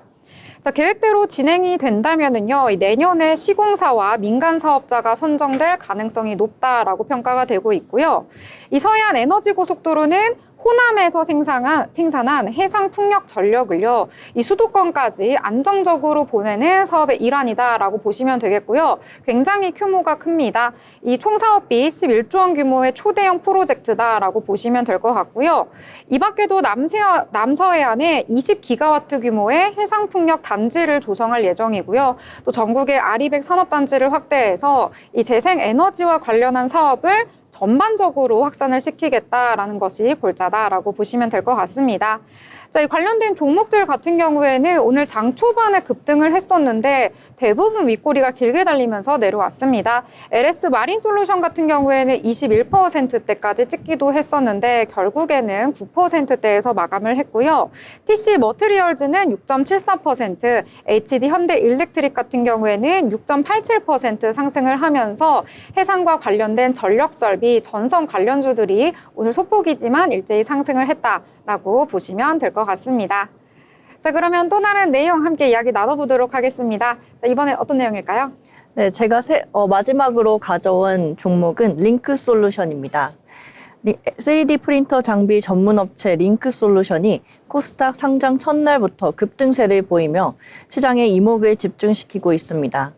자, 계획대로 진행이 된다면은요, 내년에 시공사와 민간 사업자가 선정될 가능성이 높다라고 평가가 되고 있고요. 이 서해안 에너지 고속도로는 호남에서 생산한 해상 풍력 전력을요, 이 수도권까지 안정적으로 보내는 사업의 일환이다라고 보시면 되겠고요. 굉장히 규모가 큽니다. 이 총 사업비 11조 원 규모의 초대형 프로젝트다라고 보시면 될 것 같고요. 이 밖에도 남서해안에 20기가와트 규모의 해상 풍력 단지를 조성할 예정이고요. 또 전국의 아리백 산업단지를 확대해서 이 재생 에너지와 관련한 사업을 전반적으로 확산을 시키겠다라는 것이 골자다라고 보시면 될 것 같습니다. 자, 이 관련된 종목들 같은 경우에는 오늘 장 초반에 급등을 했었는데 대부분 윗꼬리가 길게 달리면서 내려왔습니다. LS 마린솔루션 같은 경우에는 21%대까지 찍기도 했었는데 결국에는 9%대에서 마감을 했고요. TC 머티리얼즈는 6.74%, HD 현대 일렉트릭 같은 경우에는 6.87% 상승을 하면서 해상과 관련된 전력 설비, 전선 관련주들이 오늘 소폭이지만 일제히 상승을 했다라고 보시면 될 것 같습니다. 자, 그러면 또 다른 내용 함께 이야기 나눠보도록 하겠습니다. 자, 이번엔 어떤 내용일까요? 네, 제가 마지막으로 가져온 종목은 링크솔루션입니다. 3D 프린터 장비 전문 업체 링크솔루션이 코스닥 상장 첫날부터 급등세를 보이며 시장에 이목을 집중시키고 있습니다.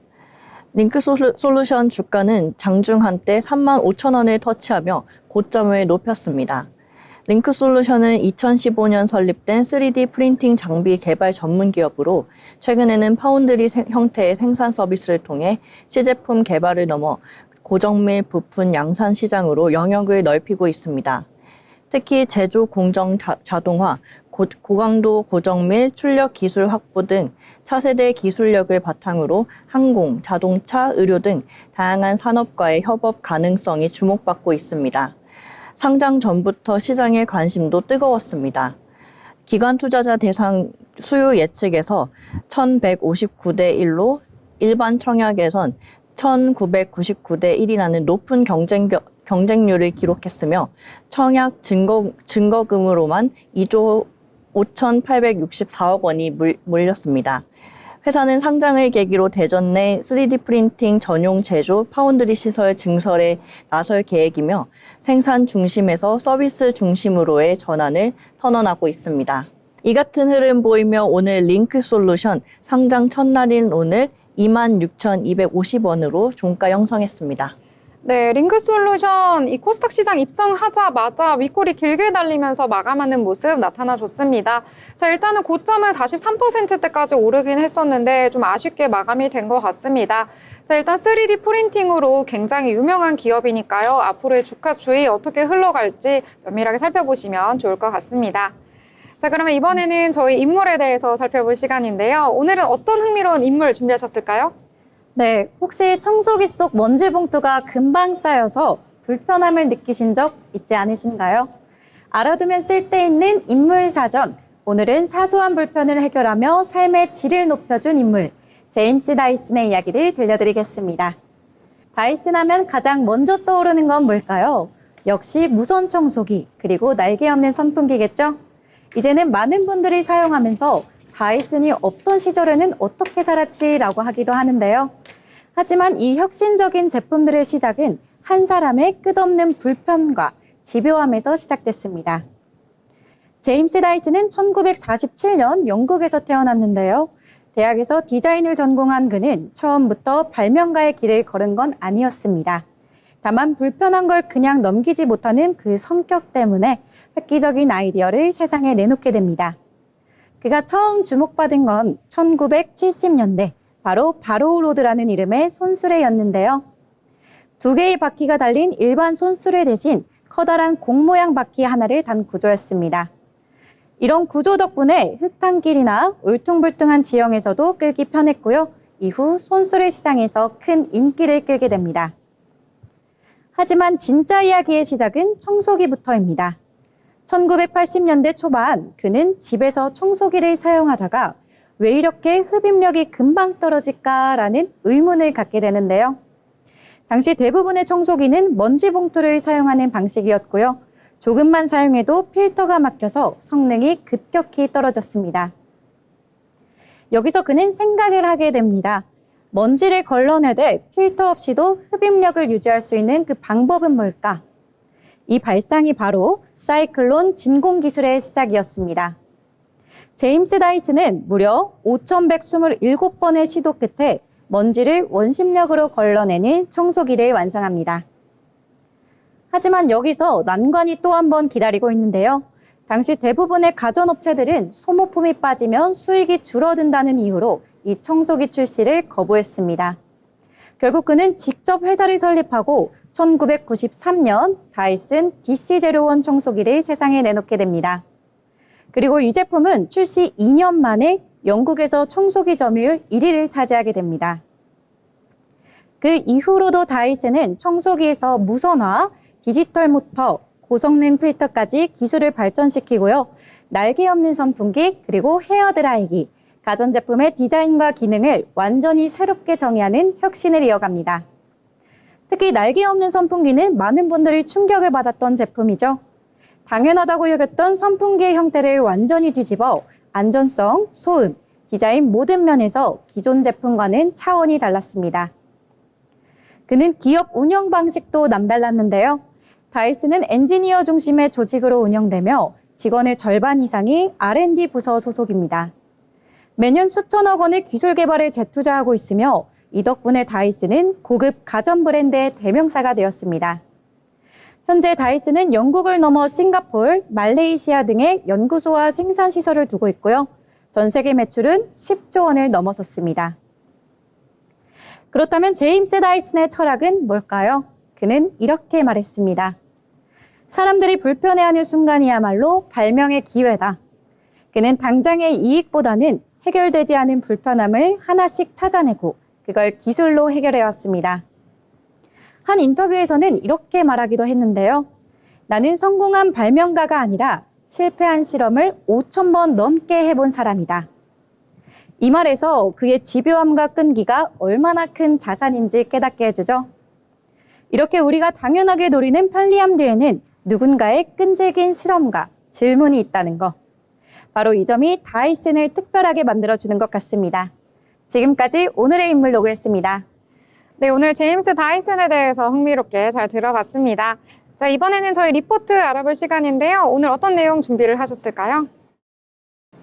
링크솔루션 주가는 장중 한때 35,000원을 터치하며 고점을 높였습니다. 링크솔루션은 2015년 설립된 3D 프린팅 장비 개발 전문 기업으로 최근에는 파운드리 형태의 생산 서비스를 통해 시제품 개발을 넘어 고정밀 부품 양산 시장으로 영역을 넓히고 있습니다. 특히 제조 공정 자동화, 고강도 고정밀 출력 기술 확보 등 차세대 기술력을 바탕으로 항공, 자동차, 의료 등 다양한 산업과의 협업 가능성이 주목받고 있습니다. 상장 전부터 시장의 관심도 뜨거웠습니다. 기관 투자자 대상 수요 예측에서 1159대 1로 일반 청약에선 1999대 1이라는 높은 경쟁률을 기록했으며 청약 증거금으로만 2조 5,864억 원이 몰렸습니다. 회사는 상장을 계기로 대전 내 3D 프린팅 전용 제조 파운드리 시설 증설에 나설 계획이며 생산 중심에서 서비스 중심으로의 전환을 선언하고 있습니다. 이 같은 흐름 보이며 오늘 링크솔루션 상장 첫날인 오늘 26,250원으로 종가 형성했습니다. 네, 링크솔루션 이 코스닥 시장 입성하자마자 윗꼬리 길게 달리면서 마감하는 모습 나타나줬습니다. 자, 일단은 고점은 43%대까지 오르긴 했었는데 좀 아쉽게 마감이 된 것 같습니다. 자, 일단 3D 프린팅으로 굉장히 유명한 기업이니까요. 앞으로의 주가 추이 어떻게 흘러갈지 면밀하게 살펴보시면 좋을 것 같습니다. 자, 그러면 이번에는 저희 인물에 대해서 살펴볼 시간인데요. 오늘은 어떤 흥미로운 인물 준비하셨을까요? 네, 혹시 청소기 속 먼지 봉투가 금방 쌓여서 불편함을 느끼신 적 있지 않으신가요? 알아두면 쓸데있는 인물 사전. 오늘은 사소한 불편을 해결하며 삶의 질을 높여준 인물, 제임스 다이슨의 이야기를 들려드리겠습니다. 다이슨 하면 가장 먼저 떠오르는 건 뭘까요? 역시 무선 청소기, 그리고 날개 없는 선풍기겠죠? 이제는 많은 분들이 사용하면서 다이슨이 없던 시절에는 어떻게 살았지라고 하기도 하는데요. 하지만 이 혁신적인 제품들의 시작은 한 사람의 끝없는 불편과 집요함에서 시작됐습니다. 제임스 다이슨은 1947년 영국에서 태어났는데요. 대학에서 디자인을 전공한 그는 처음부터 발명가의 길을 걸은 건 아니었습니다. 다만 불편한 걸 그냥 넘기지 못하는 그 성격 때문에 획기적인 아이디어를 세상에 내놓게 됩니다. 그가 처음 주목받은 건 1970년대 바로 바로우로드라는 이름의 손수레였는데요. 두 개의 바퀴가 달린 일반 손수레 대신 커다란 공 모양 바퀴 하나를 단 구조였습니다. 이런 구조 덕분에 흙탕길이나 울퉁불퉁한 지형에서도 끌기 편했고요. 이후 손수레 시장에서 큰 인기를 끌게 됩니다. 하지만 진짜 이야기의 시작은 청소기부터입니다. 1980년대 초반 그는 집에서 청소기를 사용하다가 왜 이렇게 흡입력이 금방 떨어질까라는 의문을 갖게 되는데요. 당시 대부분의 청소기는 먼지 봉투를 사용하는 방식이었고요. 조금만 사용해도 필터가 막혀서 성능이 급격히 떨어졌습니다. 여기서 그는 생각을 하게 됩니다. 먼지를 걸러내되 필터 없이도 흡입력을 유지할 수 있는 그 방법은 뭘까? 이 발상이 바로 사이클론 진공 기술의 시작이었습니다. 제임스 다이슨은 무려 5,127번의 시도 끝에 먼지를 원심력으로 걸러내는 청소기를 완성합니다. 하지만 여기서 난관이 또 한 번 기다리고 있는데요. 당시 대부분의 가전업체들은 소모품이 빠지면 수익이 줄어든다는 이유로 이 청소기 출시를 거부했습니다. 결국 그는 직접 회사를 설립하고 1993년 다이슨 DC01 청소기를 세상에 내놓게 됩니다. 그리고 이 제품은 출시 2년 만에 영국에서 청소기 점유율 1위를 차지하게 됩니다. 그 이후로도 다이슨은 청소기에서 무선화, 디지털 모터, 고성능 필터까지 기술을 발전시키고요. 날개 없는 선풍기, 그리고 헤어드라이기, 가전제품의 디자인과 기능을 완전히 새롭게 정의하는 혁신을 이어갑니다. 특히 날개 없는 선풍기는 많은 분들이 충격을 받았던 제품이죠. 당연하다고 여겼던 선풍기의 형태를 완전히 뒤집어 안전성, 소음, 디자인 모든 면에서 기존 제품과는 차원이 달랐습니다. 그는 기업 운영 방식도 남달랐는데요. 다이슨은 엔지니어 중심의 조직으로 운영되며 직원의 절반 이상이 R&D 부서 소속입니다. 매년 수천억 원의 기술 개발에 재투자하고 있으며 이 덕분에 다이슨은 고급 가전 브랜드의 대명사가 되었습니다. 현재 다이슨은 영국을 넘어 싱가포르, 말레이시아 등의 연구소와 생산시설을 두고 있고요. 전 세계 매출은 10조 원을 넘어섰습니다. 그렇다면 제임스 다이슨의 철학은 뭘까요? 그는 이렇게 말했습니다. 사람들이 불편해하는 순간이야말로 발명의 기회다. 그는 당장의 이익보다는 해결되지 않은 불편함을 하나씩 찾아내고 그걸 기술로 해결해왔습니다. 한 인터뷰에서는 이렇게 말하기도 했는데요. 나는 성공한 발명가가 아니라 실패한 실험을 5,000번 넘게 해본 사람이다. 이 말에서 그의 집요함과 끈기가 얼마나 큰 자산인지 깨닫게 해주죠. 이렇게 우리가 당연하게 노리는 편리함 뒤에는 누군가의 끈질긴 실험과 질문이 있다는 거. 바로 이 점이 다이슨을 특별하게 만들어주는 것 같습니다. 지금까지 오늘의 인물로그였습니다. 네, 오늘 제임스 다이슨에 대해서 흥미롭게 잘 들어봤습니다. 자, 이번에는 저희 리포트 알아볼 시간인데요. 오늘 어떤 내용 준비를 하셨을까요?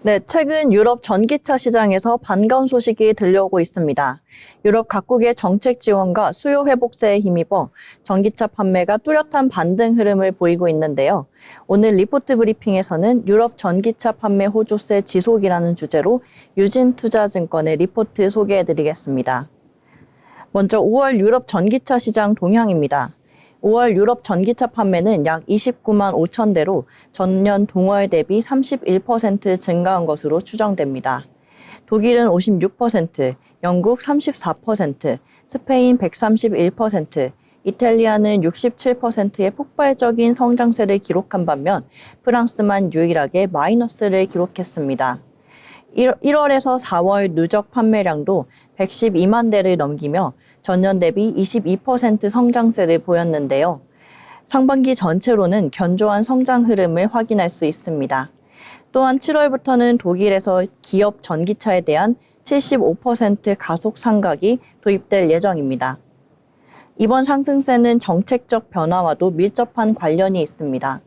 네, 최근 유럽 전기차 시장에서 반가운 소식이 들려오고 있습니다. 유럽 각국의 정책 지원과 수요 회복세에 힘입어 전기차 판매가 뚜렷한 반등 흐름을 보이고 있는데요. 오늘 리포트 브리핑에서는 유럽 전기차 판매 호조세 지속이라는 주제로 유진투자증권의 리포트 소개해드리겠습니다. 먼저 5월 유럽 전기차 시장 동향입니다. 5월 유럽 전기차 판매는 약 29만 5천 대로 전년 동월 대비 31% 증가한 것으로 추정됩니다. 독일은 56%, 영국 34%, 스페인 131%, 이탈리아는 67%의 폭발적인 성장세를 기록한 반면 프랑스만 유일하게 마이너스를 기록했습니다. 1월에서 4월 누적 판매량도 112만 대를 넘기며 전년 대비 22% 성장세를 보였는데요. 상반기 전체로는 견조한 성장 흐름을 확인할 수 있습니다. 또한 7월부터는 독일에서 기업 전기차에 대한 75% 가속 상각이 도입될 예정입니다. 이번 상승세는 정책적 변화와도 밀접한 관련이 있습니다.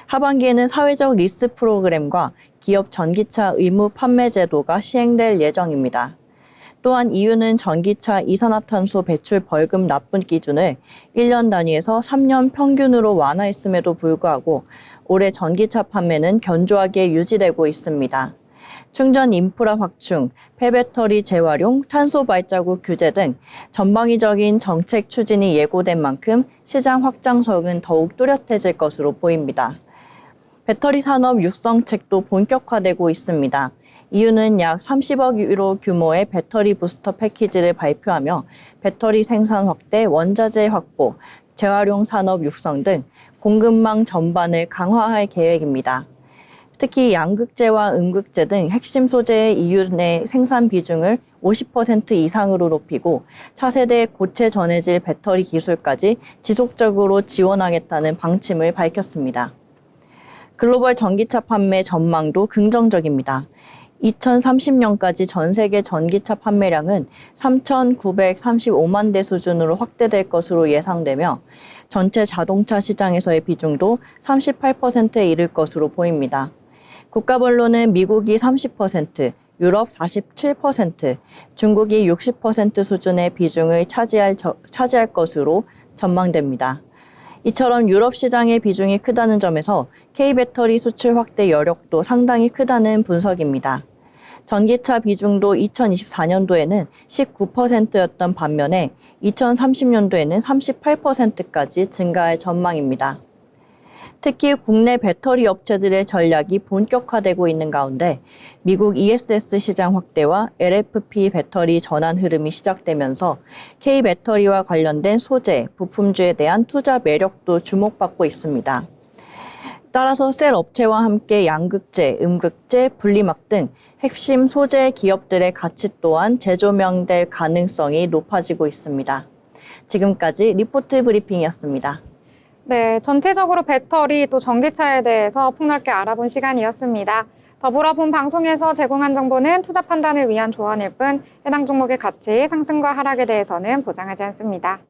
하반기에는 사회적 리스 프로그램과 기업 전기차 의무 판매 제도가 시행될 예정입니다. 또한 EU는 전기차 이산화탄소 배출 벌금 납부 기준을 1년 단위에서 3년 평균으로 완화했음에도 불구하고 올해 전기차 판매는 견조하게 유지되고 있습니다. 충전 인프라 확충, 폐배터리 재활용, 탄소 발자국 규제 등 전방위적인 정책 추진이 예고된 만큼 시장 확장성은 더욱 뚜렷해질 것으로 보입니다. 배터리 산업 육성책도 본격화되고 있습니다. EU는 약 30억 유로 규모의 배터리 부스터 패키지를 발표하며 배터리 생산 확대, 원자재 확보, 재활용 산업 육성 등 공급망 전반을 강화할 계획입니다. 특히 양극재와 음극재 등 핵심 소재의 EU 내 생산 비중을 50% 이상으로 높이고 차세대 고체 전해질 배터리 기술까지 지속적으로 지원하겠다는 방침을 밝혔습니다. 글로벌 전기차 판매 전망도 긍정적입니다. 2030년까지 전 세계 전기차 판매량은 3,935만 대 수준으로 확대될 것으로 예상되며 전체 자동차 시장에서의 비중도 38%에 이를 것으로 보입니다. 국가별로는 미국이 30%, 유럽 47%, 중국이 60% 수준의 비중을 차지할 것으로 전망됩니다. 이처럼 유럽 시장의 비중이 크다는 점에서 K배터리 수출 확대 여력도 상당히 크다는 분석입니다. 전기차 비중도 2024년도에는 19%였던 반면에 2030년도에는 38%까지 증가할 전망입니다. 특히 국내 배터리 업체들의 전략이 본격화되고 있는 가운데 미국 ESS 시장 확대와 LFP 배터리 전환 흐름이 시작되면서 K배터리와 관련된 소재, 부품주에 대한 투자 매력도 주목받고 있습니다. 따라서 셀 업체와 함께 양극재, 음극재, 분리막 등 핵심 소재 기업들의 가치 또한 재조명될 가능성이 높아지고 있습니다. 지금까지 리포트 브리핑이었습니다. 네, 전체적으로 배터리 또 전기차에 대해서 폭넓게 알아본 시간이었습니다. 더불어 본 방송에서 제공한 정보는 투자 판단을 위한 조언일 뿐 해당 종목의 가치, 상승과 하락에 대해서는 보장하지 않습니다.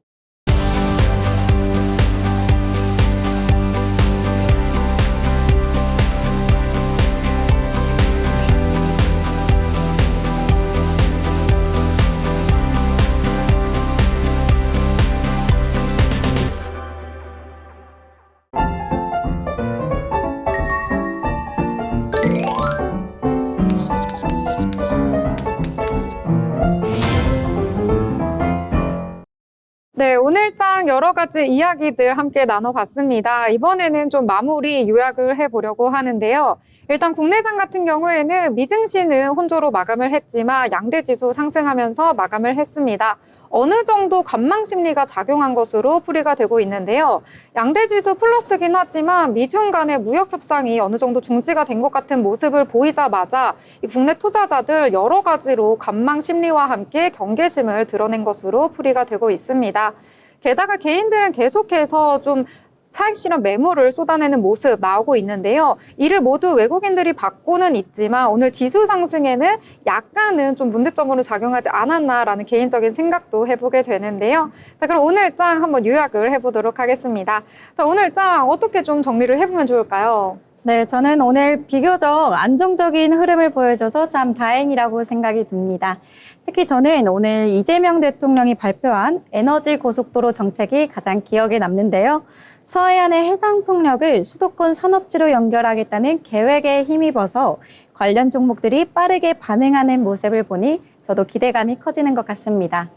네, 오늘장 여러 가지 이야기들 함께 나눠봤습니다. 이번에는 좀 마무리 요약을 해보려고 하는데요. 일단 국내장 같은 경우에는 미증시는 혼조로 마감을 했지만 양대지수 상승하면서 마감을 했습니다. 어느 정도 관망 심리가 작용한 것으로 풀이가 되고 있는데요. 양대지수 플러스긴 하지만 미중 간의 무역 협상이 어느 정도 중지가 된 것 같은 모습을 보이자마자 이 국내 투자자들 여러 가지로 관망 심리와 함께 경계심을 드러낸 것으로 풀이가 되고 있습니다. 게다가 개인들은 계속해서 좀 차익 실현 매물을 쏟아내는 모습 나오고 있는데요. 이를 모두 외국인들이 받고는 있지만 오늘 지수 상승에는 약간은 좀 문제점으로 작용하지 않았나라는 개인적인 생각도 해보게 되는데요. 자, 그럼 오늘 장 한번 요약을 해보도록 하겠습니다. 자, 오늘 장 어떻게 좀 정리를 해보면 좋을까요? 네, 저는 오늘 비교적 안정적인 흐름을 보여줘서 참 다행이라고 생각이 듭니다. 특히 저는 오늘 이재명 대통령이 발표한 에너지 고속도로 정책이 가장 기억에 남는데요. 서해안의 해상풍력을 수도권 산업지로 연결하겠다는 계획에 힘입어서 관련 종목들이 빠르게 반응하는 모습을 보니 저도 기대감이 커지는 것 같습니다.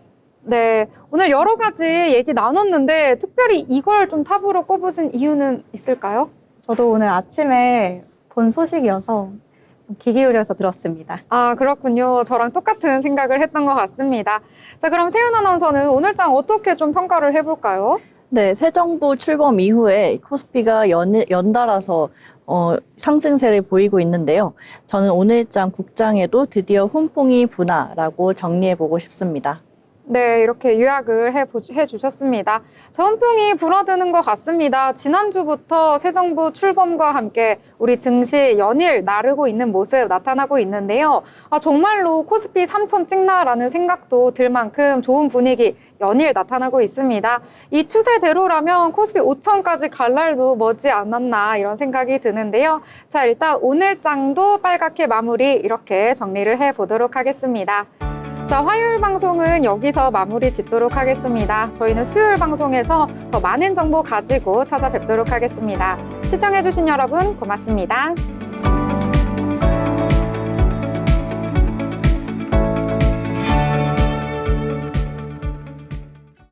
네, 오늘 여러 가지 얘기 나눴는데 특별히 이걸 좀 탑으로 꼽으신 이유는 있을까요? 저도 오늘 아침에 본 소식이어서 좀 귀 기울여서 들었습니다. 아, 그렇군요. 저랑 똑같은 생각을 했던 것 같습니다. 자, 그럼 세은 아나운서는 오늘 장 어떻게 좀 평가를 해볼까요? 네, 새 정부 출범 이후에 코스피가 연달아서 상승세를 보이고 있는데요. 저는 오늘장 국장에도 드디어 훈풍이 부나라고 정리해보고 싶습니다. 네, 이렇게 요약을 해주셨습니다. 전풍이 불어드는 것 같습니다. 지난주부터 새 정부 출범과 함께 우리 증시 연일 나르고 있는 모습 나타나고 있는데요. 정말로 코스피 3천 찍나라는 생각도 들 만큼 좋은 분위기 연일 나타나고 있습니다. 이 추세대로라면 코스피 5천까지 갈 날도 머지 않았나 이런 생각이 드는데요. 자, 일단 오늘 장도 빨갛게 마무리 이렇게 정리를 해보도록 하겠습니다. 자, 화요일 방송은 여기서 마무리 짓도록 하겠습니다. 저희는 수요일 방송에서 더 많은 정보 가지고 찾아뵙도록 하겠습니다. 시청해주신 여러분 고맙습니다.